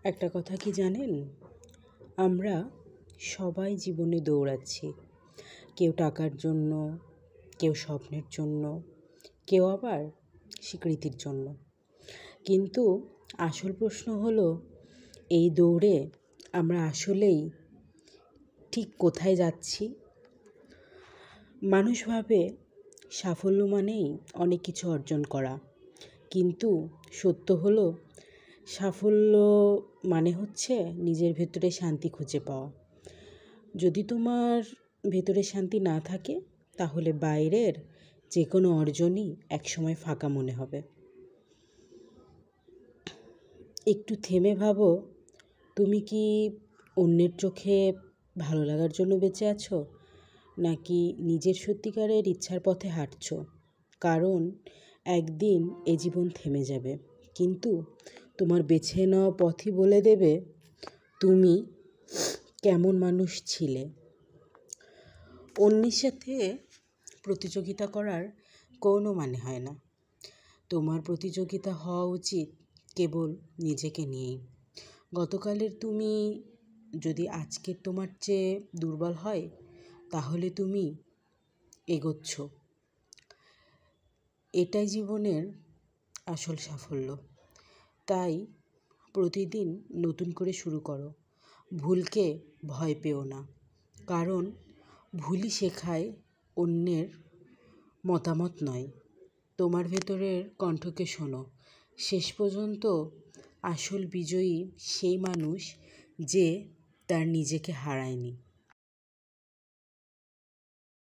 একটা কথা কি জানেন? আমরা সবাই জীবনে দৌড়াচ্ছি। কেউ টাকার জন্য, কেউ স্বপ্নের জন্য, কেউ আবার স্বীকৃতির জন্য। কিন্তু আসল প্রশ্ন হলো, এই দৌড়ে আমরা আসলেই ঠিক কোথায় যাচ্ছি? মানুষ ভাবে সাফল্য মানেই অনেক কিছু অর্জন করা, কিন্তু সত্য হলো সাফল্য মানে হচ্ছে নিজের ভেতরে শান্তি খুঁজে পাওয়া। যদি তোমার ভেতরে শান্তি না থাকে, তাহলে বাইরের যে কোনো অর্জনই একসময় ফাঁকা মনে হবে। একটু থেমে ভাবো, তুমি কি অন্যের চোখে ভালো লাগার জন্য বেঁচে আছো, নাকি নিজের সত্যিকারের ইচ্ছার পথে হাঁটছো? কারণ একদিন এ জীবন থেমে যাবে, কিন্তু তোমার বেছে নেওয়া পথই বলে দেবে তুমি কেমন মানুষ ছিলে। অন্যের সাথে প্রতিযোগিতা করার কোনো মানে হয় না। তোমার প্রতিযোগিতা হওয়া উচিত কেবল নিজেকে নিয়েই। গতকালের তুমি যদি আজকের তোমার চেয়ে দুর্বল হয়, তাহলে তুমি এগোচ্ছ। এটাই জীবনের আসল সাফল্য। তাই প্রতিদিন নতুন করে শুরু করো। ভুলকে ভয় পেও না, কারণ ভুলই শেখায় অন্যের মতামত নয়। তোমার ভেতরের কণ্ঠকে শোনো। শেষ পর্যন্ত আসল বিজয়ী সেই মানুষ যে তার নিজেকে হারায়নি।